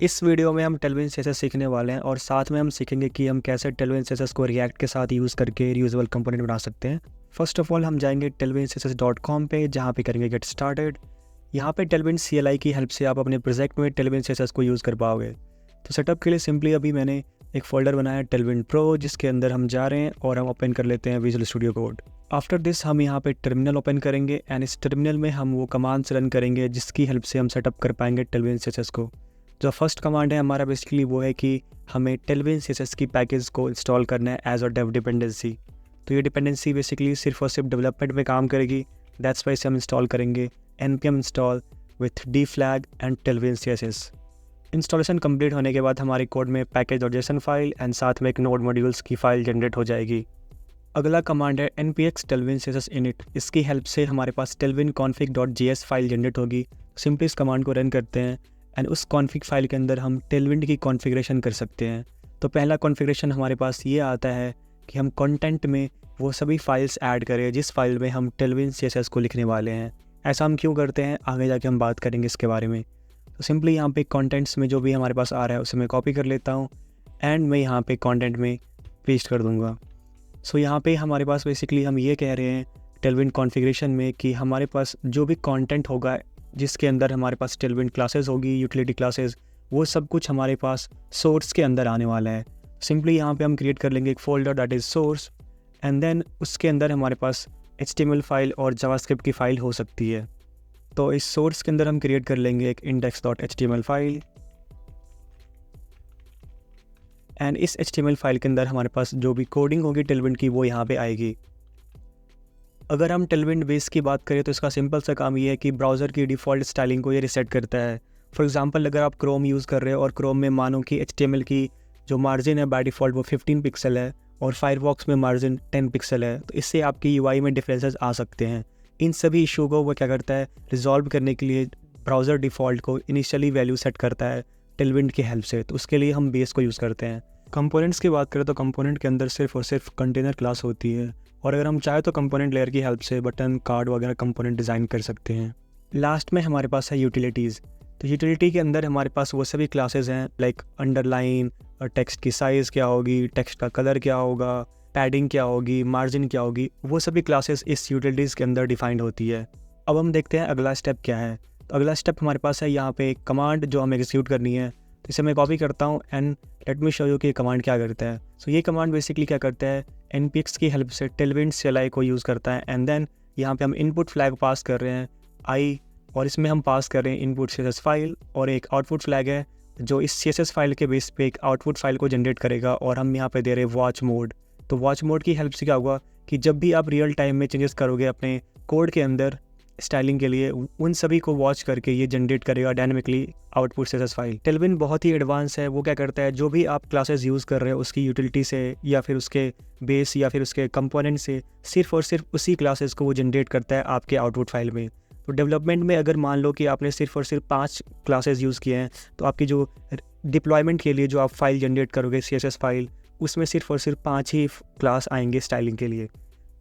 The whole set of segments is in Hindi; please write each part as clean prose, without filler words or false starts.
इस वीडियो में हम टेलविन सीएसएस सीखने वाले हैं और साथ में हम सीखेंगे कि हम कैसे टेलविन सीएसएस को रिएक्ट के साथ यूज़ करके रीयूजेबल कंपोनेंट बना सकते हैं। फर्स्ट ऑफ ऑल हम जाएंगे tailwindcss.com पे, जहाँ पे करेंगे गेट स्टार्टेड। यहाँ पे टेलविन CLI की हेल्प से आप अपने प्रोजेक्ट में टेलविन सीएसएस को यूज़ कर पाओगे। तो सेटअप के लिए सिंपली अभी मैंने एक फ़ोल्डर बनाया है टेलविन प्रो, जिसके अंदर हम जा रहे हैं और हम ओपन कर लेते हैं visual studio code. After this हम यहाँ पे टर्मिनल ओपन करेंगे एंड इस टर्मिनल में हम वो कमांड्स रन करेंगे जिसकी हेल्प से हम सेटअप कर पाएंगे टेलविन सीएसएस को। जो फर्स्ट कमांड है हमारा बेसिकली वो है कि हमें टेलविन सीएसएस की पैकेज को इंस्टॉल करना है एज अ डेव डिपेंडेंसी। तो ये डिपेंडेंसी बेसिकली सिर्फ और सिर्फ डेवलपमेंट में काम करेगी। दैट्स वाई से हम इंस्टॉल करेंगे npm install with dflag and Tailwind CSS. Installation complete होने के बाद हमारे कोड में package.json फाइल एंड साथ में एक नोड मॉड्यूल्स की फाइल जनरेट हो जाएगी। अगला कमांड है npx tailwind css init। इसकी हेल्प से हमारे पास tailwind config.js फाइल जनरेट होगी। सिंपली इस कमांड को रन करते हैं एंड उस कॉन्फ़िग फाइल के अंदर हम टेलविंड की कॉन्फ़िगरेशन कर सकते हैं। तो पहला कॉन्फ़िगरेशन हमारे पास ये आता है कि हम कंटेंट में वो सभी फाइल्स ऐड करें जिस फाइल में हम टेलविन सीएसएस को लिखने वाले हैं। ऐसा हम क्यों करते हैं आगे जाके हम बात करेंगे इसके बारे में। तो सिंपली यहाँ पे कंटेंट्स में जो भी हमारे पास आ रहा है उसे मैं कॉपी कर लेता हूँ एंड मैं यहाँ पे कंटेंट में पेस्ट कर दूँगा। सो यहाँ पे हमारे पास बेसिकली हम ये कह रहे हैं टेलविंड कॉन्फ़िगरेशन में कि हमारे पास जो भी कंटेंट होगा जिसके अंदर हमारे पास टेलविंड क्लासेस होगी, यूटिलिटी क्लासेस, वो सब कुछ हमारे पास सोर्स के अंदर आने वाला है। सिंपली यहाँ पे हम क्रिएट कर लेंगे एक folder that is source and then उसके अंदर हमारे पास HTML फाइल और जावास्क्रिप्ट की फ़ाइल हो सकती है। तो इस सोर्स के अंदर हम क्रिएट कर लेंगे एक index.html फाइल एंड इस HTML फाइल के अंदर हमारे पास जो भी कोडिंग होगी टेलविंड की वो यहाँ पे आएगी। अगर हम टेलविंड बेस की बात करें तो इसका सिंपल सा काम ये है कि ब्राउज़र की डिफ़ॉल्ट स्टाइलिंग को ये रीसेट करता है। फॉर एग्जांपल अगर आप क्रोम यूज़ कर रहे हो और क्रोम में मानो कि HTML की जो मार्जिन है बाय डिफ़ॉल्ट वो 15 पिक्सल है और फायरफॉक्स में मार्जिन 10 पिक्सल है, तो इससे आपकी UI में डिफरेंसेस आ सकते हैं। इन सभी इशू को वो क्या करता है, रिजॉल्व करने के लिए ब्राउज़र डिफ़ॉल्ट को इनिशियली वैल्यू सेट करता है टेलविंड की हेल्प से। तो उसके लिए हम बेस को यूज़ करते हैं। कंपोनेंट्स की बात करें तो कंपोनेंट के अंदर सिर्फ और सिर्फ कंटेनर क्लास होती है और अगर हम चाहें तो कंपोनेंट लेयर की हेल्प से बटन, कार्ड वगैरह कंपोनेंट डिज़ाइन कर सकते हैं। लास्ट में हमारे पास है यूटिलिटीज़। तो यूटिलिटी के अंदर हमारे पास वो सभी क्लासेस हैं लाइक अंडरलाइन, और टेक्स्ट की साइज़ क्या होगी, टेक्स्ट का कलर क्या होगा, पैडिंग क्या होगी, मार्जिन क्या होगी, वो सभी क्लासेस इस यूटिलिटीज़ के अंदर डिफाइंड होती है। अब हम देखते हैं अगला स्टेप क्या है। तो अगला स्टेप हमारे पास है यहाँ पे एक कमांड जो हमें एग्जीक्यूट करनी है। तो इसे मैं कॉपी करता हूँ and let me show you कि कमांड क्या करता है। सो ये कमांड बेसिकली क्या करता है, npx की हेल्प से टेलविंड CLI को यूज़ करता है एंड देन यहाँ पे हम इनपुट फ्लैग पास कर रहे हैं आई, और इसमें हम पास कर रहे हैं इनपुट CSS फाइल और एक आउटपुट फ्लैग है जो इस CSS फाइल के बेस पे एक आउटपुट फाइल को जनरेट करेगा और हम यहाँ पे दे रहे हैं वॉच मोड। तो वॉच मोड की हेल्प से क्या होगा कि जब भी आप रियल टाइम में चेंजेस करोगे अपने कोड के अंदर स्टाइलिंग के लिए, उन सभी को वॉच करके ये जनरेट करेगा dynamically output CSS file. Tailwind बहुत ही एडवांस है। वो क्या करता है, जो भी आप क्लासेस यूज़ कर रहे हो उसकी यूटिलिटी से या फिर उसके बेस या फिर उसके कंपोनेंट से सिर्फ और सिर्फ उसी क्लासेस को वो जनरेट करता है आपके आउटपुट फाइल में। तो डेवलपमेंट में अगर मान लो कि आपने सिर्फ और सिर्फ 5 क्लासेस यूज़ किए हैं, तो आपकी जो डिप्लॉयमेंट के लिए जो आप फाइल जनरेट करोगे CSS फाइल, उसमें सिर्फ और सिर्फ 5 ही क्लास आएंगे स्टाइलिंग के लिए।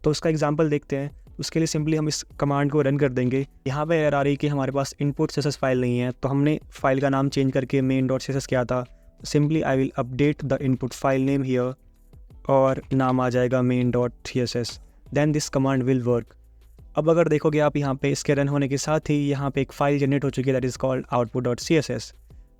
तो उसका एग्जांपल देखते हैं। उसके लिए सिंपली हम इस कमांड को रन कर देंगे। यहाँ पे एरर आ रही है कि हमारे पास इनपुट CSS फाइल नहीं है, तो हमने फाइल का नाम चेंज करके main.css किया था। Simply I will update the input file name here और नाम आ जाएगा main.css, then this command will work. अब अगर देखोगे आप यहाँ पे इसके रन होने के साथ ही यहाँ पे एक फ़ाइल जनरेट हो चुकी है that is called output.css।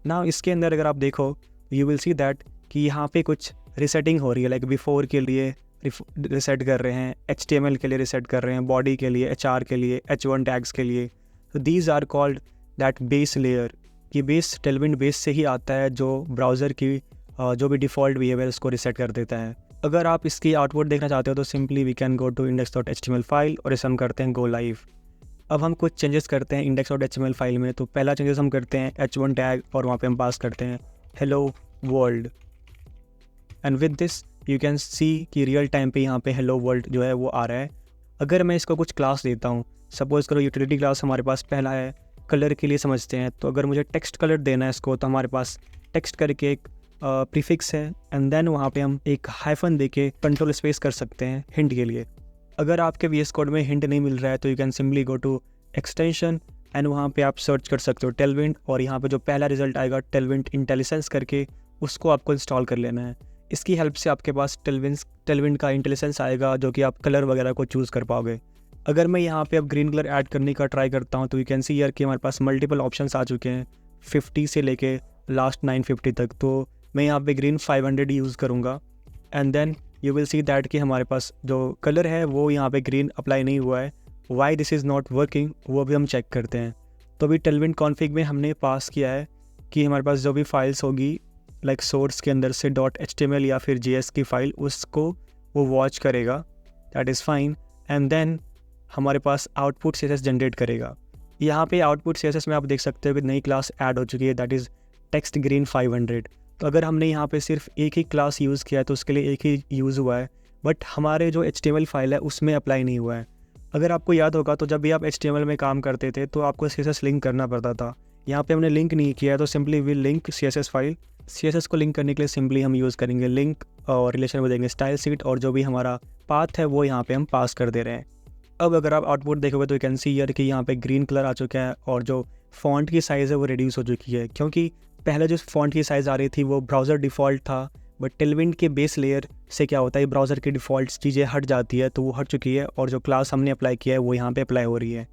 Now इसके अंदर अगर आप देखो यू विल सी दैट कि यहाँ पे कुछ रिसेटिंग हो रही है, लाइक बिफोर के लिए रिसेट कर रहे हैं, HTML के लिए रिसेट कर रहे हैं, बॉडी के लिए, HR के लिए, H1 टैग्स के लिए। तो these are called that base layer. ये बेस टेलविंड बेस से ही आता है जो ब्राउज़र की जो भी डिफ़ॉल्ट बिहेवियर उसको रिसेट कर देता है। अगर आप इसकी आउटपुट देखना चाहते हो तो simply we can go to index.html file और इसे हम करते हैं गो लाइव। अब हम कुछ चेंजेस करते हैं index.html फाइल में। तो पहला चेंजेस हम करते हैं H1 टैग और वहाँ पे हम पास करते हैं hello world and with this you can see कि रियल टाइम पे यहाँ पे हेलो वर्ल्ड जो है वो आ रहा है। अगर मैं इसको कुछ क्लास देता हूँ, सपोज़ करो यूटिलिटी क्लास हमारे पास पहला है कलर के लिए समझते हैं, तो अगर मुझे टेक्स्ट कलर देना है इसको तो हमारे पास टेक्स्ट करके एक प्रीफिक्स है एंड देन वहाँ पे हम एक हाइफन दे के कंट्रोल स्पेस कर सकते हैं हिंट के लिए। अगर आपके VS कोड में हिंट नहीं मिल रहा है तो you can simply go to extension and वहाँ पे आप सर्च कर सकते हो टेलविंड, और यहाँ पे जो पहला रिजल्ट आएगा टेलविंड इंटेलिजेंस करके, उसको आपको इंस्टॉल कर लेना है। इसकी हेल्प से आपके पास टेलविंड का इंटेलिजेंस आएगा, जो कि आप कलर वगैरह को चूज़ कर पाओगे। अगर मैं यहाँ पे अब ग्रीन कलर ऐड करने का ट्राई करता हूँ तो यू कैन सी हियर कि हमारे पास मल्टीपल ऑप्शंस आ चुके हैं 50 से लेके लास्ट 950 तक। तो मैं यहाँ पे ग्रीन 500 यूज़ करूँगा, and then you will see that कि हमारे पास जो कलर है वो यहाँ पे ग्रीन अप्लाई नहीं हुआ है। Why this is not working वो भी हम चेक करते हैं। तो अभी टेलविंड कॉन्फ़िग में हमने पास किया है कि हमारे पास जो भी फाइल्स होगी लाइक सोर्स के अंदर से .html या फिर JS की फ़ाइल, उसको वो वॉच करेगा, that is fine. And then हमारे पास आउटपुट CSS जनरेट करेगा। यहाँ पे आउटपुट CSS में आप देख सकते हो कि नई क्लास ऐड हो चुकी है, दैट इज़ टेक्स्ट ग्रीन 500। तो अगर हमने यहाँ पे सिर्फ एक ही क्लास यूज़ किया है तो उसके लिए एक ही यूज़ हुआ है, बट हमारे जो HTML फाइल है उसमें अप्लाई नहीं हुआ है। अगर आपको याद होगा तो जब भी आप HTML में काम करते थे तो आपको CSS लिंक करना पड़ता था। यहाँ पे हमने लिंक नहीं किया है, तो simply will link CSS file. CSS को लिंक करने के लिए सिंपली हम यूज़ करेंगे लिंक, और रिलेशन में देंगे स्टाइल शीट, और जो भी हमारा पाथ है वो यहाँ पे हम पास कर दे रहे हैं। अब अगर आप आउटपुट देखोगे तो यू कैन सी हियर कि यहाँ पे ग्रीन कलर आ चुका है, और जो फ़ॉन्ट की साइज़ है वो रिड्यूस हो चुकी है, क्योंकि पहले जो फ़ॉन्ट की साइज़ आ रही थी वो ब्राउज़र डिफ़ॉल्ट था, बट टेलविंड के बेस लेयर से क्या होता है ब्राउज़र की डिफ़ॉल्ट चीज़ें हट जाती है, तो वो हट चुकी है, और जो क्लास हमने अप्लाई किया है वो यहाँ पे अप्लाई हो रही है।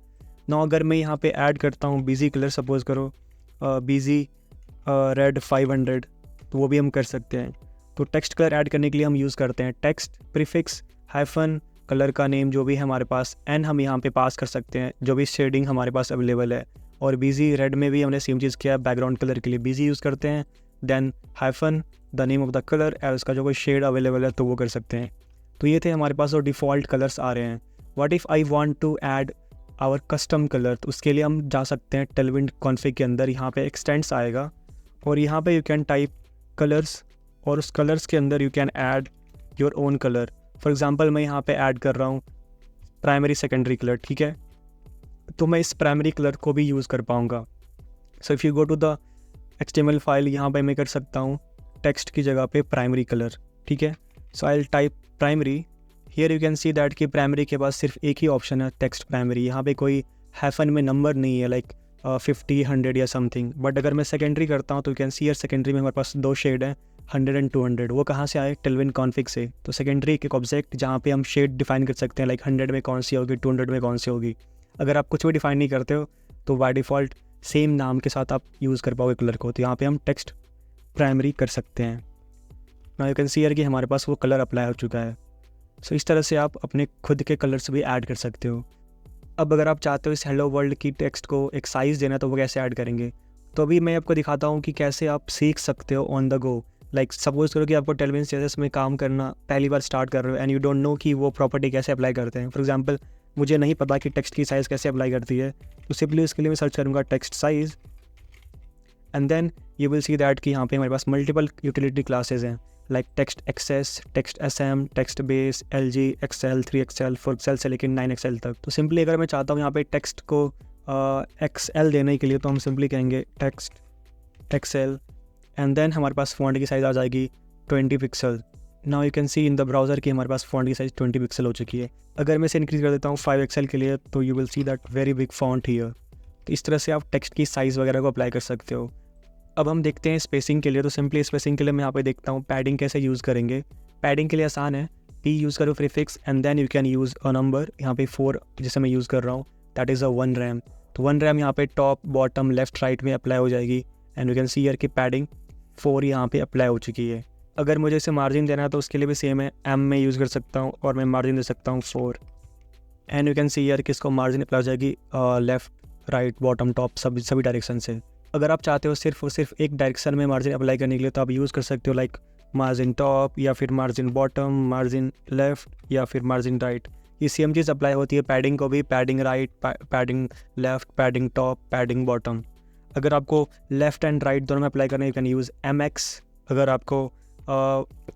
ना अगर मैं यहाँ पे ऐड करता हूँ बिजी कलर, सपोज़ करो बिजी रेड 500, तो वो भी हम कर सकते हैं। तो टेक्स्ट कलर ऐड करने के लिए हम यूज़ करते हैं टेक्स्ट प्रीफिक्स हाइफन कलर का नेम जो भी है हमारे पास, एंड हम यहाँ पे पास कर सकते हैं जो भी शेडिंग हमारे पास अवेलेबल है। और बिजी रेड में भी हमने सेम चीज़ किया है, बैकग्राउंड कलर के लिए बिजी यूज़ करते हैं, then hyphen the name of the colour, और उसका जो कोई शेड अवेलेबल है तो वो कर सकते हैं। तो ये थे हमारे पास जो डिफ़ॉल्ट कलर्स आ रहे हैं। What if I want to add our custom colour, तो उसके लिए हम जा सकते हैं टेलविंड कॉन्फ़िग के अंदर, यहाँ पे एक्सटेंड्स आएगा, और यहाँ पे यू कैन टाइप कलर्स, और उस कलर्स के अंदर you can add your own colour. For example मैं यहाँ पे ऐड कर रहा हूँ प्राइमरी सेकेंडरी कलर, ठीक है, तो मैं इस प्राइमरी कलर को भी यूज़ कर पाऊँगा। So if you go to the HTML file, यहाँ पे मैं कर सकता हूँ टेक्स्ट की जगह पे प्राइमरी कलर, ठीक है। So I will type primary, here you can see that कि प्राइमरी के पास सिर्फ एक ही ऑप्शन है टेक्स्ट प्राइमरी, यहाँ पे कोई हैफन में नंबर नहीं है लाइक 50 100 या समथिंग। बट अगर मैं सेकेंडरी करता हूँ तो you can see here secondary में हमारे पास दो शेड हैं 100 एंड 200। वो कहाँ से आए? टेलविंड कॉन्फ़िग से। तो सेकेंडरी एक ऑब्जेक्ट जहाँ पे हम शेड डिफाइन कर सकते हैं लाइक 100 में कौन सी होगी, 200 में कौन सी होगी। अगर आप कुछ भी डिफाइन नहीं करते हो तो बाय डिफ़ॉल्ट सेम नाम के साथ आप यूज़ कर पाओगे कलर को। तो यहाँ पे हम टेक्स्ट प्राइमरी कर सकते हैं। Now you can see here कि हमारे पास वो कलर अप्लाई हो चुका है। सो इस तरह से आप अपने खुद के कलर्स भी ऐड कर सकते हो। अब अगर आप चाहते हो इस हेलो वर्ल्ड की टेक्स्ट को एक साइज़ देना तो वो कैसे ऐड करेंगे, तो अभी मैं आपको दिखाता हूँ कि कैसे आप सीख सकते हो on the go. Like suppose करो कि आपको टेलविंड CSS में काम करना पहली बार स्टार्ट कर रहे हो एंड यू डोंट नो कि वो प्रॉपर्टी कैसे अप्लाई करते हैं। फॉर एग्जांपल मुझे नहीं पता कि टेक्स्ट की साइज़ कैसे अप्लाई करती है, तो सिंपली उसके लिए मैं सर्च करूँगा text size, and then you will see that कि यहाँ पे हमारे पास मल्टीपल यूटिलिटी क्लासेज हैं like text XS, text SM, text base, LG, XL, 3XL, 4XL से लेकर 9XL तक। तो सिंपली अगर मैं चाहता हूँ यहाँ पे टेक्स्ट को XL देने के लिए तो हम सिंपली कहेंगे टेक्स्ट XL, एंड देन हमारे पास फ़ॉन्ट की साइज़ आ जाएगी 20 pixel. Now you can C in the browser कि हमारे पास फ़ॉन्ट की साइज़ 20 पिक्सल हो चुकी है। अगर मैं इसे इंक्रीज़ कर देता हूँ 5XL के लिए तो you will see that very big font here. तो इस तरह से आप टेक्स्ट की साइज़ वगैरह को अप्लाई कर सकते हो। अब हम देखते हैं स्पेसिंग के लिए। तो सिंपली स्पेसिंग के लिए मैं यहाँ पे देखता हूँ पैडिंग कैसे यूज़ करेंगे। पैडिंग के लिए आसान है, P यूज़ करो prefix and then you can use a number. यहाँ पे 4 जैसे मैं यूज़ कर रहा हूँ दैट इज़ अ 1 रैम। तो 1 रैम यहाँ पे टॉप बॉटम लेफ्ट राइट में अप्लाई हो जाएगी and you can see here की पैडिंग 4 यहाँ पे अप्लाई हो चुकी है। अगर मुझे इसे मार्जिन देना है तो उसके लिए भी सेम है, M में यूज़ कर सकता हूँ और मैं मार्जिन दे सकता हूँ 4 and you can see here कि इसको मार्जिन अप्लाई हो जाएगी लेफ्ट राइट बॉटम टॉप सभी डायरेक्शन से। अगर आप चाहते हो सिर्फ और सिर्फ एक डायरेक्शन में मार्जिन अप्लाई करने के लिए तो आप यूज़ कर सकते हो लाइक मार्जिन टॉप या फिर मार्जिन बॉटम, मार्जिन लेफ़्ट या फिर मार्जिन राइट। ये सेम चीज़ अप्लाई होती है पैडिंग को भी, padding right, padding left, padding top, padding bottom. अगर आपको लेफ़्ट एंड राइट दोनों में अप्लाई करना है यू कैन यूज़ MX। अगर आपको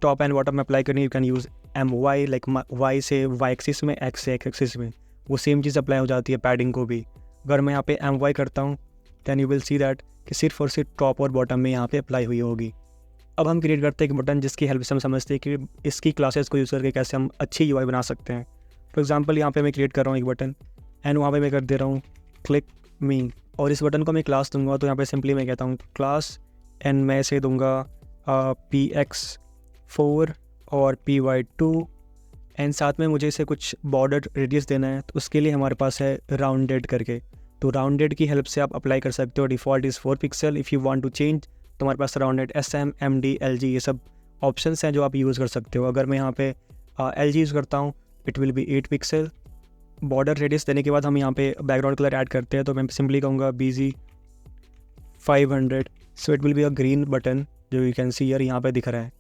टॉप एंड बॉटम में अप्लाई करनी है you can use MY, like Y से Y एक्सिस में, X से X एक्सिस में। वो सेम चीज़ अप्लाई हो जाती है पैडिंग को भी। अगर मैं यहाँ पे MY करता हूँ then you will see that कि सिर्फ और सिर्फ टॉप और बॉटम में यहाँ पे अप्लाई हुई होगी। अब हम क्रिएट करते हैं एक बटन जिसकी हेल्प से हम समझते हैं कि इसकी क्लासेस को यूज़ करके कैसे हम अच्छी UI बना सकते हैं। फॉर एग्जांपल यहाँ पे मैं क्रिएट कर रहा हूँ एक बटन एंड वहाँ पे मैं कर दे रहा हूँ क्लिक मी, और इस बटन को मैं क्लास दूंगा, तो यहाँ पे सिंपली मैं कहता हूँ क्लास, एंड मैं इसे दूंगा px4 और py2, एंड साथ में मुझे इसे कुछ बॉर्डर रेडियस देना है, तो उसके लिए हमारे पास है राउंडेड करके। तो राउंडेड की हेल्प से आप अप्लाई कर सकते हो। Default is 4 pixels, if you want to change तो हमारे पास राउंडेड SM, MD, LG ये सब ऑप्शंस हैं जो आप यूज़ कर सकते हो। अगर मैं यहाँ पे LG यूज़ करता हूँ, it will B 8 pixel. Border radius देने के बाद हम यहाँ पे बैकग्राउंड कलर ऐड करते हैं, तो मैं सिंपली कहूँगा BG 500, so it will be a green button जो यू कैन सी हियर यहाँ पे दिख रहा है।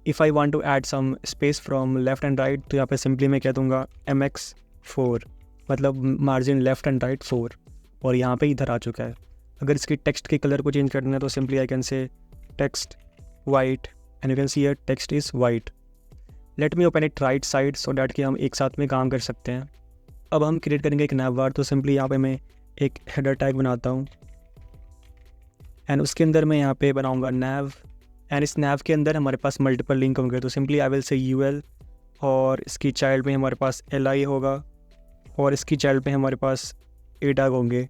If I want to add some space from left and right, तो यहाँ पे सिंपली मैं कह दूँगा MX4, मतलब मार्जिन लेफ्ट एंड राइट 4, और यहाँ पे इधर आ चुका है। अगर इसकी टेक्स्ट के कलर को चेंज करना है तो सिंपली आई कैन से text white, and you can see here text is white. Let me open it right side so that कि हम एक साथ में काम कर सकते हैं। अब हम क्रिएट करेंगे एक नैव बार, तो सिंपली यहाँ पे मैं एक हेडर टैग बनाता हूँ, एंड उसके अंदर मैं यहाँ पे बनाऊँगा नैव, एंड इस नैव के अंदर हमारे पास मल्टीपल लिंक होंगे, तो simply I will say UL, और इसकी चाइल्ड में हमारे पास LI होगा, और इसकी चाइल्ड में हमारे पास A टैग होंगे,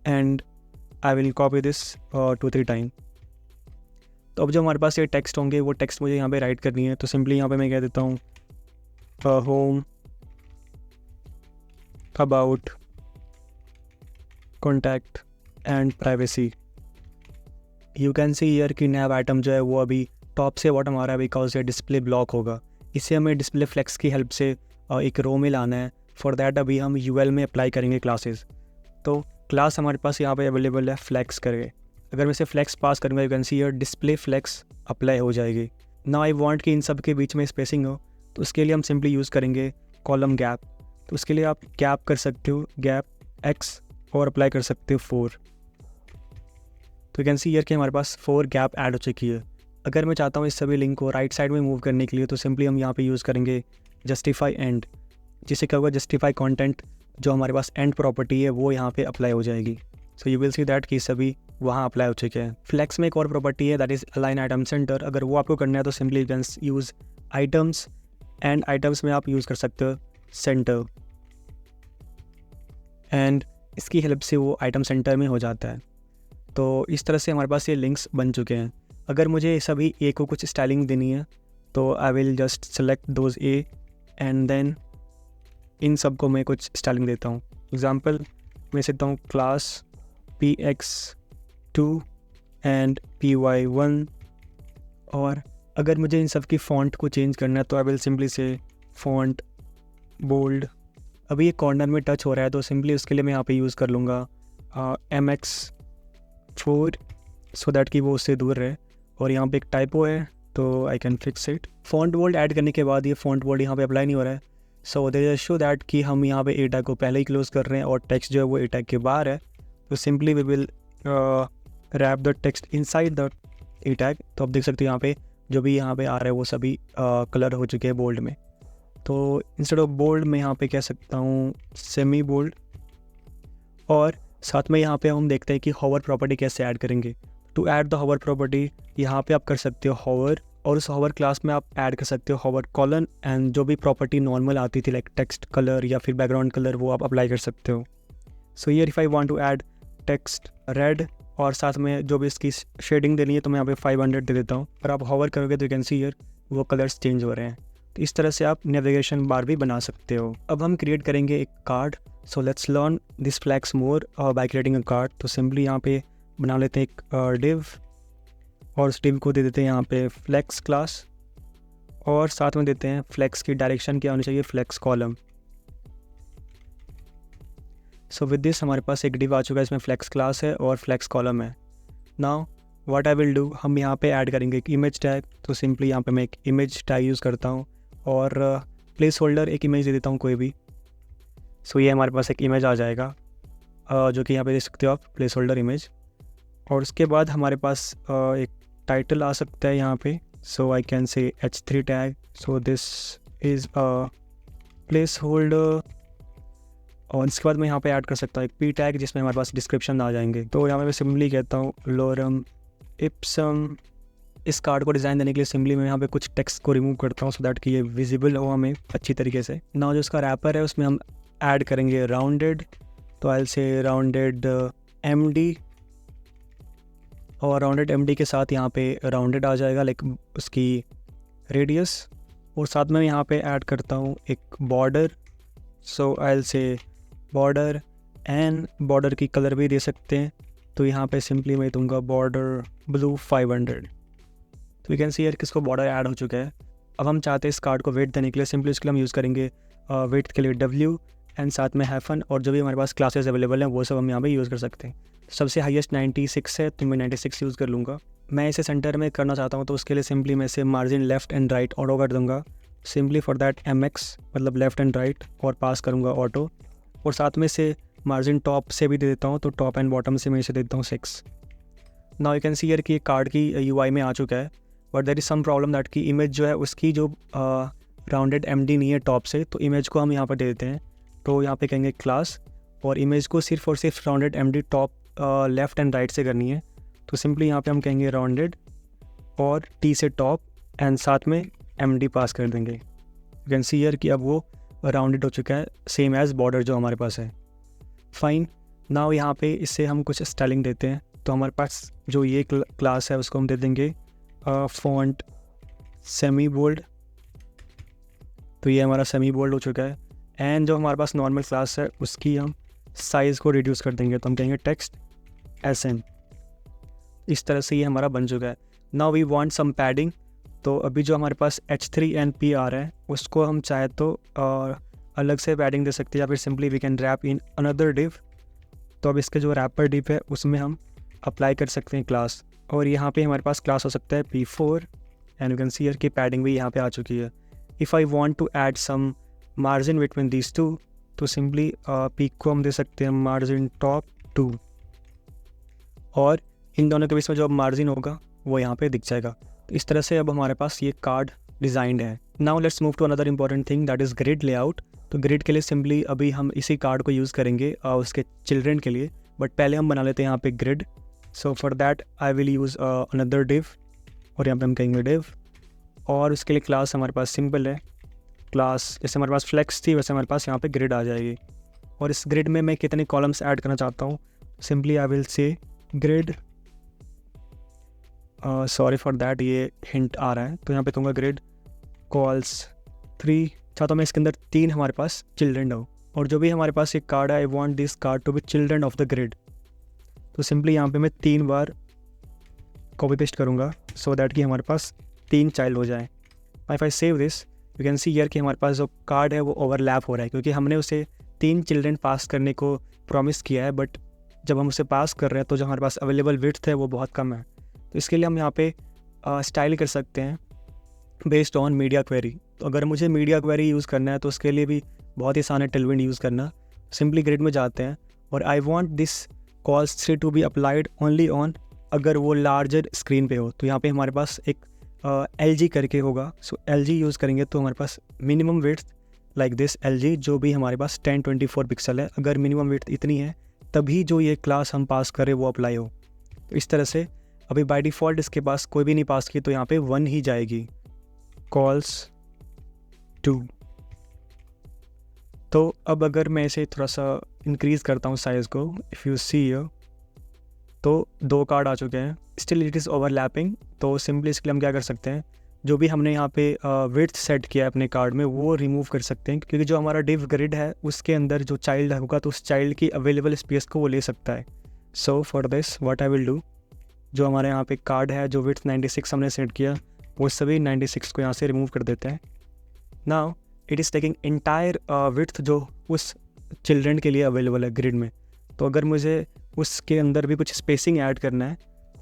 and I will copy this 2-3 time. तो अब जो हमारे पास ये टेक्स्ट होंगे वो टेक्स्ट मुझे यहाँ पे राइट करनी है, तो सिंपली यहाँ पे मैं कह देता हूँ home, about, contact and privacy. You can see here कि नैव आइटम जो है वो अभी टॉप से बॉटम आ रहा है बिकॉज ये डिस्प्ले ब्लॉक होगा। इसे हमें डिस्प्ले फ्लेक्स की हेल्प से एक रो में लाना है। फॉर दैट अभी हम UL में अप्लाई करेंगे क्लासेस। तो क्लास हमारे पास यहाँ पे अवेलेबल है फ्लेक्स करके। अगर मैं इसे फ्लेक्स पास करूँगा you can see here display flex apply हो जाएगी। नाउ आई वांट कि इन सब के बीच में स्पेसिंग हो, तो उसके लिए हम सिंपली यूज़ करेंगे कॉलम गैप। तो उसके लिए आप गैप कर सकते हो गैप X और अप्लाई कर सकते हो 4। तो यू कैन सी हियर कि हमारे पास 4 गैप ऐड हो चुकी है। अगर मैं चाहता हूँ इस सभी लिंक को राइट साइड में मूव करने के लिए, तो सिंपली हम यहाँ पे यूज़ करेंगे जस्टिफाई एंड, जिससे क्या होगा जस्टिफाई कंटेंट जो हमारे पास एंड प्रॉपर्टी है वो यहाँ पे अप्लाई हो जाएगी। So you will see that कि सभी वहाँ अप्लाई हो चुके हैं। फ्लेक्स में एक और प्रॉपर्टी है that is align item centre. अगर वो आपको करना है तो simply you can use items, and items में आप यूज़ कर सकते हो सेंटर, एंड इसकी हेल्प से वो आइटम सेंटर में हो जाता है। तो इस तरह से हमारे पास ये लिंक्स बन चुके हैं। अगर मुझे सभी A को कुछ स्टाइलिंग देनी है तो I will just select those A, and then इन सब को मैं कुछ स्टाइलिंग देता हूँ। एग्जांपल मैं देता हूँ क्लास PX2 एंड PY1, और अगर मुझे इन सब की फ़ॉन्ट को चेंज करना है तो आई विल सिंपली से फ़ॉन्ट बोल्ड। अभी ये कॉर्नर में टच हो रहा है तो सिंपली उसके लिए मैं यहाँ पे यूज़ कर लूँगा MX4 सो दैट कि वो उससे दूर रहे। और यहाँ पे एक टाइपो है तो I can fix it. Font bold add करने के बाद ये फ़ॉन्ट बोल्ड यहाँ पे अप्लाई नहीं हो रहा है, so there is show that कि हम यहाँ पे A टैग को पहले ही क्लोज कर रहे हैं और टेक्स्ट जो है वो A टैग के बाहर है। तो simply we will wrap the text inside the A tag. तो आप देख सकते हो यहाँ पे जो भी यहाँ पे आ रहा है वो सभी कलर हो चुके हैं बोल्ड में। तो इंस्टेड ऑफ बोल्ड मैं यहाँ पे कह सकता हूँ सेमी बोल्ड, और साथ में यहाँ पे हम देखते हैं कि होवर प्रॉपर्टी कैसे ऐड करेंगे। To add the hover property यहाँ पे आप कर सकते हो होवर, और उस होवर क्लास में आप ऐड कर सकते हो होवर कॉलन, एंड जो भी प्रॉपर्टी नॉर्मल आती थी लाइक टेक्स्ट कलर या फिर बैकग्राउंड कलर वो आप अप्लाई कर सकते हो। So here if I want to add text red और साथ में जो भी इसकी शेडिंग देनी है तो मैं यहाँ पे 500 दे देता हूँ। और आप होवर करोगे तो यू कैन सी हियर वो कलर्स चेंज हो रहे हैं। तो इस तरह से आप नेविगेशन बार भी बना सकते हो। अब हम क्रिएट करेंगे एक card. So let's learn this flex more by creating a card. तो सिंपली यहाँ पे बना लेते हैं एक डिव, और उस डिव को दे देते हैं यहाँ पे फ्लेक्स क्लास, और साथ में देते हैं फ्लेक्स की डायरेक्शन क्या होनी चाहिए flex column. So with this हमारे पास एक डिव आ चुका है, इसमें फ्लेक्स क्लास है और फ्लेक्स कॉलम है। Now what I will do, हम यहाँ पे ऐड करेंगे एक इमेज टैग। तो सिंपली यहाँ पे मैं एक इमेज टैग यूज़ करता हूँ और प्लेस होल्डर एक इमेज दे देता हूँ कोई भी। सो ये हमारे पास एक इमेज आ जाएगा जो कि यहाँ पे देख सकते हो आप प्लेस होल्डर इमेज। और उसके बाद हमारे पास एक टाइटल आ सकता है यहाँ पे। सो आई कैन से H3 tag. So this is place holder, और इसके बाद मैं यहाँ पे ऐड कर सकता हूँ एक P टैग जिसमें हमारे पास डिस्क्रिप्शन आ जाएंगे। तो यहाँ पे मैं सिंपली कहता हूँ लोरम इप्सम। इस कार्ड को डिज़ाइन देने के लिए सिंपली मैं यहाँ पे कुछ टेक्स्ट को रिमूव करता हूँ सो दैट कि ये विजिबल हो हमें अच्छी तरीके से। नाउ जो इसका रैपर है उसमें हम ऐड करेंगे राउंडेड। तो I will say rounded MD, और राउंडेड MD के साथ यहाँ पे राउंडेड आ जाएगा लाइक उसकी रेडियस, और साथ में यहाँ पे ऐड करता हूँ एक border. So I will say border, and border की कलर भी दे सकते हैं, तो यहाँ पे सिंपली मैं दूंगा बॉर्डर ब्लू 500। तो यू कैन सी यार किसको बॉर्डर ऐड हो चुका है। अब हम चाहते हैं इस कार्ड को वेट देने के लिए, सिंपली उसके लिए हम यूज़ करेंगे वेट के लिए W एंड साथ में हैफन, और जो भी हमारे पास क्लासेस अवेलेबल हैं वो सब हम यहाँ पे यूज़ कर सकते हैं। सबसे हाईएस्ट 96 है, तो मैं 96 यूज़ कर लूँगा। मैं इसे सेंटर में करना चाहता हूँ, तो उसके लिए सिंपली मैं इसे margin left and right auto कर दूँगा। सिंपली फॉर दैट MX मतलब लेफ़्ट एंड राइट, और पास करूँगा ऑटो, और साथ में से मार्जिन टॉप से भी दे देता हूँ, तो टॉप एंड बॉटम से मैं इसे देता हूँ 6। Now you can see here कि कार्ड की UI में आ चुका है, but there is some problem that की इमेज जो है उसकी जो राउंडेड MD नहीं है टॉप से, तो इमेज को हम यहाँ पर दे देते हैं। तो यहाँ पे कहेंगे क्लास, और इमेज को सिर्फ और सिर्फ rounded MD top left and right से करनी है। तो सिंपली यहाँ पे हम कहेंगे राउंडेड और T से टॉप एंड साथ में MD पास कर देंगे। यू कैन सी हियर कि अब वो राउंडेड हो चुका है, सेम एज़ बॉर्डर जो हमारे पास है। फाइन, नाउ यहाँ पे इससे हम कुछ स्टाइलिंग देते हैं। तो हमारे पास जो ये क्लास है उसको हम दे देंगे फॉन्ट सेमी बोल्ड, तो ये हमारा सेमी बोल्ड हो चुका है। एंड जो हमारे पास नॉर्मल क्लास है उसकी हम साइज़ को रिड्यूस कर देंगे, तो हम कहेंगे टेक्स्ट SM। इस तरह से ये हमारा बन चुका है। Now we want some padding, तो अभी जो हमारे पास H3 and P आ रहा है उसको हम चाहे तो अलग से पैडिंग दे सकते हैं, या फिर simply we can wrap in another div. तो अब इसके जो रैपर डिव है उसमें हम अप्लाई कर सकते हैं क्लास, और यहाँ पे हमारे पास क्लास हो सकता है P4, and you can see here की पैडिंग भी यहाँ पे आ चुकी है। If I want to add some margin between these two, तो सिंपली P को हम दे सकते हैं मार्जिन टॉप 2, और इन दोनों के बीच में जो मार्जिन होगा वो यहाँ पे दिख जाएगा। तो इस तरह से अब हमारे पास ये कार्ड डिज़ाइंड है। Now let's move to another important thing that is grid layout. तो ग्रिड के लिए सिंपली अभी हम इसी कार्ड को यूज़ करेंगे उसके चिल्ड्रेन के लिए, बट पहले हम बना लेते हैं यहाँ पे grid. So for that I will use another div, और यहाँ पे हम कहेंगे डिव, और उसके लिए क्लास हमारे पास सिंपल है। क्लास जैसे हमारे पास फ्लेक्स थी वैसे हमारे पास यहाँ पे ग्रिड आ जाएगी, और इस ग्रिड में मैं कितने कॉलम्स ऐड करना चाहता हूँ, simply I will say grid, sorry for that ये हिंट आ रहा है, तो यहाँ पे दूंगा ग्रिड कॉल्स 3। चाहता हूँ मैं इसके अंदर 3 हमारे पास चिल्ड्रन हो, और जो भी हमारे पास एक कार्ड है I want this card to be children of the grid. तो सिंपली यहाँ पे मैं 3 बार कॉपी पेस्ट करूँगा सो दैट कि हमारे पास 3 चाइल्ड हो जाए। If I save this you can see here कि हमारे पास जो कार्ड है वो ओवरलैप हो रहा है, क्योंकि हमने उसे 3 चिल्ड्रन पास करने को प्रॉमिस किया है, बट जब हम उसे पास कर रहे हैं तो जो हमारे पास अवेलेबल विड्थ है वो बहुत कम है। तो इसके लिए हम यहाँ पे स्टाइल कर सकते हैं बेस्ड ऑन मीडिया क्वेरी। तो अगर मुझे मीडिया क्वेरी यूज़ करना है तो उसके लिए भी बहुत ही आसान है टेलविंड यूज़ करना। सिंपली ग्रिड में जाते हैं और I want this cols 3 to be applied only on, अगर वो लार्जर स्क्रीन पे हो। तो यहाँ पे हमारे पास एक LG करके होगा, सो LG यूज़ करेंगे तो हमारे पास minimum width like this LG जो भी हमारे पास 1024 पिक्सल है, अगर मिनिमम विड्थ इतनी है तभी जो ये क्लास हम पास करें वो अप्लाई हो। तो इस तरह से अभी बाय डिफ़ॉल्ट इसके पास कोई भी नहीं पास की, तो यहाँ पे 1 ही जाएगी कॉल्स 2। तो अब अगर मैं इसे थोड़ा सा इंक्रीज़ करता हूँ साइज़ को, इफ़ यू सी तो 2 कार्ड आ चुके हैं, स्टिल इट इज़ ओवरलैपिंग। तो सिंपली इसके लिए हम क्या कर सकते हैं, जो भी हमने यहाँ पे विड्थ सेट किया है अपने कार्ड में वो रिमूव कर सकते हैं, क्योंकि जो हमारा डिव ग्रिड है उसके अंदर जो चाइल्ड होगा तो उस चाइल्ड की अवेलेबल स्पेस को वो ले सकता है। So for this what I will do, जो हमारे यहाँ पे कार्ड है जो विड्थ 96 हमने सेट किया वो सभी 96 को यहाँ से रिमूव कर देते हैं। Now it is taking entire width जो उस चिल्ड्रन के लिए अवेलेबल है ग्रिड में। तो अगर मुझे उसके अंदर भी कुछ स्पेसिंग ऐड करना है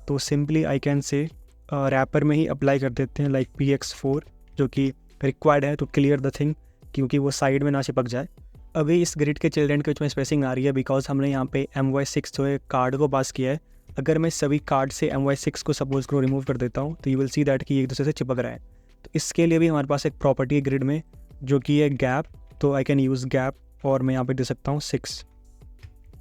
तो simply I can say wrapper में ही अप्लाई कर देते हैं लाइक PX4 जो कि रिक्वायर्ड है टू क्लियर द थिंग, क्योंकि वो साइड में ना चिपक जाए। अभी इस ग्रिड के चिल्ड्रन के बीच में स्पेसिंग आ रही है बिकॉज हमने यहाँ पे MY6 जो है कार्ड को पास किया है। अगर मैं सभी कार्ड से MY6 को सपोज को रिमूव कर देता हूँ तो यू विल सी दैट कि एक दूसरे से चिपक रहा है। तो इसके लिए भी हमारे पास एक प्रॉपर्टी है ग्रिड में जो कि है गैप, तो आई कैन यूज़ गैप और मैं यहाँ पे दे सकता हूँ 6।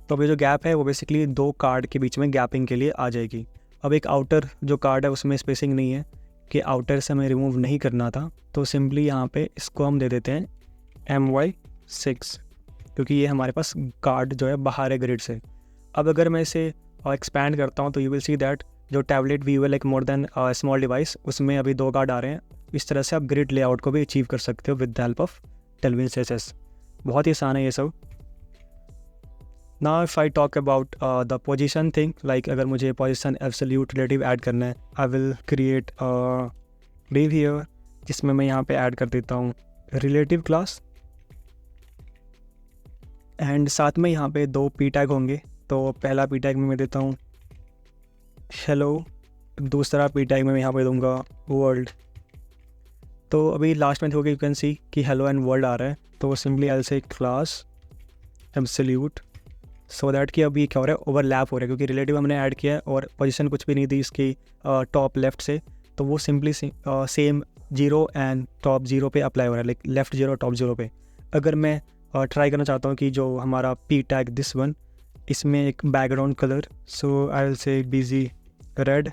तो अभी जो गैप है वो बेसिकली 2 कार्ड के बीच में गैपिंग के लिए आ जाएगी। अब एक आउटर जो कार्ड है उसमें स्पेसिंग नहीं है कि आउटर से हमें रिमूव नहीं करना था, तो सिंपली यहाँ पे इसको हम दे देते हैं MY6। क्योंकि ये हमारे पास कार्ड जो है बाहर है ग्रिड से। अब अगर मैं इसे एक्सपैंड करता हूँ तो यू विल सी दैट जो टैबलेट व्यू है like more than small device, उसमें अभी 2 कार्ड आ रहे हैं। इस तरह से आप ग्रिड लेआउट को भी अचीव कर सकते हो with the help of Tailwind CSS। बहुत ही आसान है ये सब। Now if I talk about the position thing, like अगर मुझे पोजीशन एब्सोल्यूट रिलेटिव ऐड करना है, I will create div here जिसमें मैं यहाँ पे ऐड कर देता हूँ रिलेटिव क्लास, एंड साथ में यहाँ पे 2 पी टैग होंगे। तो पहला पी टैग में मैं देता हूँ हेलो, दूसरा पी टैग में मैं यहाँ पे दूंगा वर्ल्ड। तो अभी लास्ट में देखोगे यू कैन सी कि हेलो एंड वर्ल्ड आ रहा है, तो simply I will say class absolute, so that कि अभी क्या हो रहा है, ओवरलैप हो रहा है, क्योंकि रिलेटिव हमने ऐड किया है और पोजीशन कुछ भी नहीं दी इसकी टॉप लेफ्ट से, तो वो सिंपली सेम 0 एंड टॉप 0 पे अप्लाई हो रहा है, लाइक लेफ्ट 0 टॉप 0 पे। अगर मैं ट्राई करना चाहता हूँ कि जो हमारा पी टैग दिस वन, इसमें एक background colour, so I will say busy red,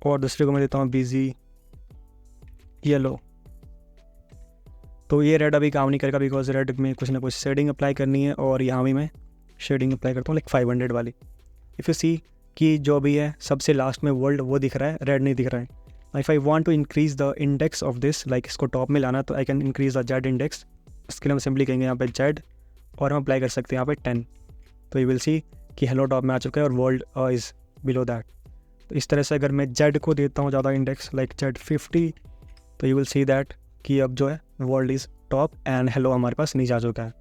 और दूसरे को मैं देता हूँ बिजी येलो। तो ये रेड अभी काम नहीं करेगा बिकॉज रेड में कुछ ना कुछ शेडिंग अप्लाई करनी है, और यहाँ भी मैं शेडिंग अप्लाई करता हूँ लाइक 500 वाली। इफ़ यू सी कि जो भी है सबसे लास्ट में वर्ल्ड वो दिख रहा है, रेड नहीं दिख रहा है। If I want to increase the index of this, like इसको टॉप में लाना, तो I can increase the Z index. इसके लिए हम सिंपली कहेंगे यहाँ पे जेड, और हम अप्लाई कर सकते हैं यहाँ पे 10। तो यू विल सी कि हेलो टॉप में आ चुका है और वर्ल्ड इज़ बिलो दैट। तो इस तरह से अगर मैं जेड को देता हूँ ज़्यादा इंडेक्स लाइक जेड 50, तो यू विल सी दैट कि अब जो है world is top and hello हमारे पास नीचे आ चुका है।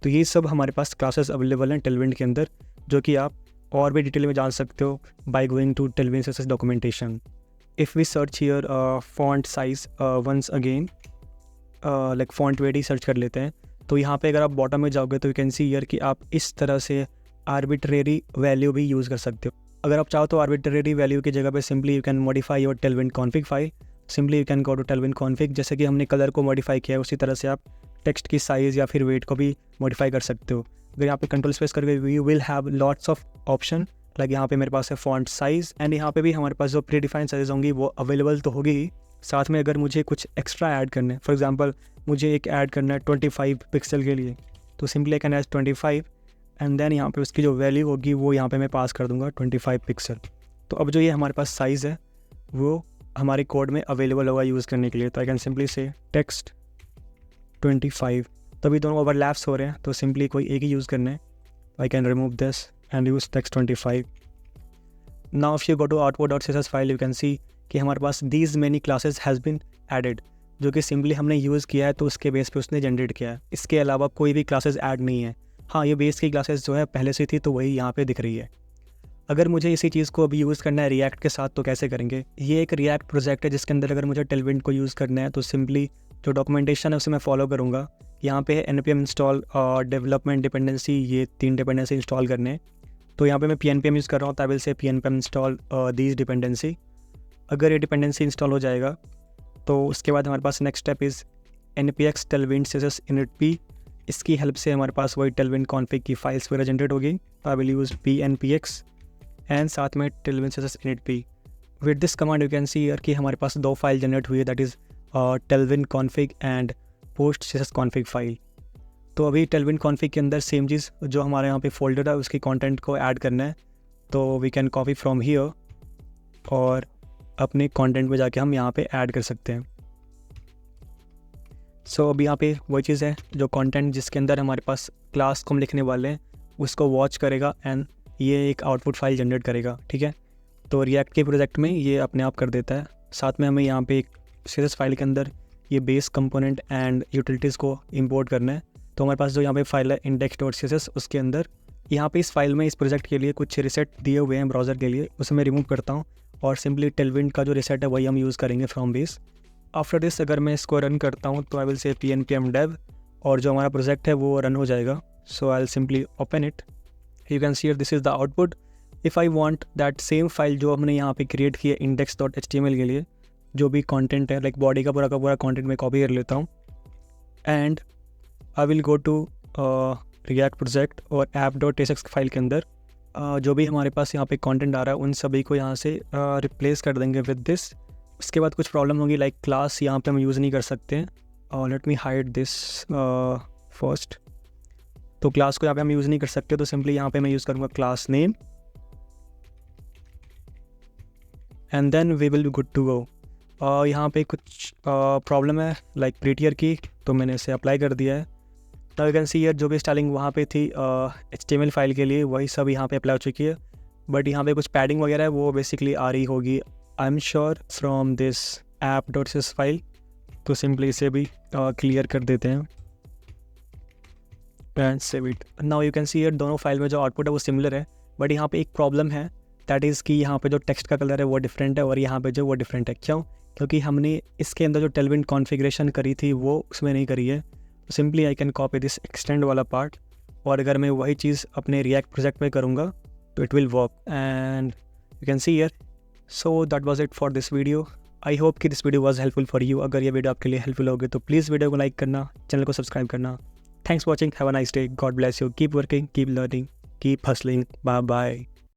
तो ये सब हमारे पास क्लासेस अवेलेबल हैं टेलविन के अंदर, जो कि आप और भी डिटेल में जान सकते हो by going to Tailwind CSS documentation. If we search here font size once again, like font weight ही सर्च कर लेते हैं, तो यहाँ पे अगर आप बॉटम में जाओगे तो यू कैन सी हियर कि आप इस तरह से आर्बिट्रेरी वैल्यू भी यूज़ कर सकते हो। अगर आप चाहो तो आर्बिट्रेरी वैल्यू की जगह पे simply you can modify your Tailwind config file. Simply you can go to Tailwind config, जैसे कि हमने कलर को मॉडिफाई किया है उसी तरह से आप टेक्स्ट की साइज़ या फिर वेट को भी मॉडिफाई कर सकते हो। अगर यहाँ पे कंट्रोल स्पेस करके you will have lots of option, like यहाँ पे मेरे पास है फॉन्ट साइज़, एंड यहाँ पे भी हमारे पास जो प्री डिफाइंड साइज़ होंगी वो अवेलेबल तो होगी ही। साथ में अगर मुझे कुछ एक्स्ट्रा ऐड करना है, फॉर एग्जांपल मुझे एक ऐड करना है 25 पिक्सल के लिए, तो simply I can add 25, and then यहाँ पे उसकी जो वैल्यू होगी वो यहाँ पे मैं पास कर दूँगा 25 पिक्सल। तो अब जो ये हमारे पास साइज़ है वो हमारे कोड में अवेलेबल होगा यूज़ करने के लिए। तो आई कैन सिंपली से टेक्स्ट 25, तो अभी दोनों ओवरलैप्स हो रहे हैं, तो सिंपली कोई एक ही यूज़ करना है। I can remove this and use text 25। Now if you go to output.css file, you can see कि हमारे पास these many classes has been added, जो कि सिंपली हमने यूज़ किया है तो उसके बेस पे उसने जनरेट किया है। इसके अलावा कोई भी क्लासेस ऐड नहीं है। हाँ, ये बेस की क्लासेस जो है पहले से थी तो वही यहाँ पे दिख रही है। अगर मुझे इसी चीज़ को अभी यूज़ करना है रिएक्ट के साथ, तो कैसे करेंगे? ये एक रिएक्ट प्रोजेक्ट है जिसके अंदर अगर मुझे टेलविन को यूज़ करना है तो सिंपली जो डॉक्यूमेंटेशन है उसे मैं फॉलो करूँगा। यहाँ पे है npm इंस्टॉल डेवलपमेंट डिपेंडेंसी, ये 3 डिपेंडेंसी इंस्टॉल करने हैं। तो यहाँ पे मैं pnpm यूज़ कर रहा हूँ, तो I will say pnpm install these dependency. अगर ये डिपेंडेंसी इंस्टॉल हो जाएगा तो उसके बाद हमारे पास next step is npx tailwind css initp। इसकी हेल्प से हमारे पास वही tailwind config की फाइल्स वगैरह जनरेट होगी। तो I will use pnpx and साथ में tailwind css initp। With this command you can see here कि हमारे पास 2 फाइल जनरेट हुई है, that is tailwind config and post css config file. तो अभी tailwind config के अंदर सेम चीज़ जो हमारे यहाँ पे फोल्डर है उसकी कंटेंट को ऐड करना है, तो we can copy from here और अपने कंटेंट में जाके हम यहाँ पे ऐड कर सकते हैं। सो अब यहाँ पे वही चीज़ है, जो कंटेंट जिसके अंदर हमारे पास क्लास को हम लिखने वाले हैं उसको वॉच करेगा एंड ये एक आउटपुट फाइल जनरेट करेगा, ठीक है। तो रिएक्ट के प्रोजेक्ट में ये अपने आप कर देता है। साथ में हमें यहाँ पे एक CSS फाइल के अंदर ये बेस कंपोनेंट एंड यूटिलिटीज़ को इंपोर्ट करना है। तो हमारे पास जो यहाँ पे फाइल है index.css, उसके अंदर यहाँ पे इस फाइल में इस प्रोजेक्ट के लिए कुछ रिसेट दिए हुए हैं ब्राउज़र के लिए, उसे मैं रिमूव करता हूँ और सिंपली टेलविन का जो रिसेट है वही हम यूज़ करेंगे फ्रॉम बेस। आफ्टर दिस अगर मैं इसको रन करता हूँ तो I will say pnpm dev और जो हमारा प्रोजेक्ट है वो रन हो जाएगा। So I will simply open it, you can see this is the output. If I want that same file जो हमने यहाँ पे क्रिएट किया index.html के लिए, जो भी कंटेंट है लाइक बॉडी का पूरा कंटेंट मैं कॉपी कर लेता हूँ and I will go to React project और app.tsx फाइल के अंदर जो भी हमारे पास यहाँ पे कंटेंट आ रहा है उन सभी को यहाँ से रिप्लेस कर देंगे विद दिस। उसके बाद कुछ प्रॉब्लम होगी, लाइक क्लास यहाँ पे हम यूज़ नहीं कर सकते हैं। Let me hide this first. तो क्लास को यहाँ पे हम यूज़ नहीं कर सकते, तो सिंपली यहाँ पे मैं यूज़ करूँगा class name and then we will be good to go. यहाँ पे कुछ प्रॉब्लम है लाइक प्रीटियर की, तो मैंने इसे अप्लाई कर दिया है। Now you can see here जो भी स्टाइलिंग वहाँ पे थी HTML फाइल के लिए वही सब यहाँ पे अप्लाई हो चुकी है, बट यहाँ पे कुछ पैडिंग वगैरह है वो बेसिकली आ रही होगी I am sure from this app.sys file. तो सिंपली इसे भी क्लियर कर देते हैं and save it. Now you can see here दोनों फाइल में जो आउटपुट है वो सिमिलर है, बट यहाँ पे एक प्रॉब्लम है, दैट इज़ कि यहाँ पे जो टेक्स्ट का कलर है वो डिफरेंट है और यहाँ पे जो वो डिफरेंट है। क्यों? क्योंकि हमने इसके अंदर जो टेलविंड कॉन्फ़िगरेशन करी थी वो उसमें नहीं करी है। तो simply I can copy this extend वाला पार्ट, और अगर मैं वही चीज़ अपने रिएक्ट प्रोजेक्ट में करूँगा तो it will work and you can see here. So that was it for this video. I hope कि this video was helpful for you. अगर ये वीडियो आपके लिए हेल्पफुल होगी तो प्लीज़ वीडियो को लाइक करना, चैनल को सब्सक्राइब करना। Thanks for watching. Have a nice day. God bless you. Keep working, keep learning, keep hustling. Bye bye.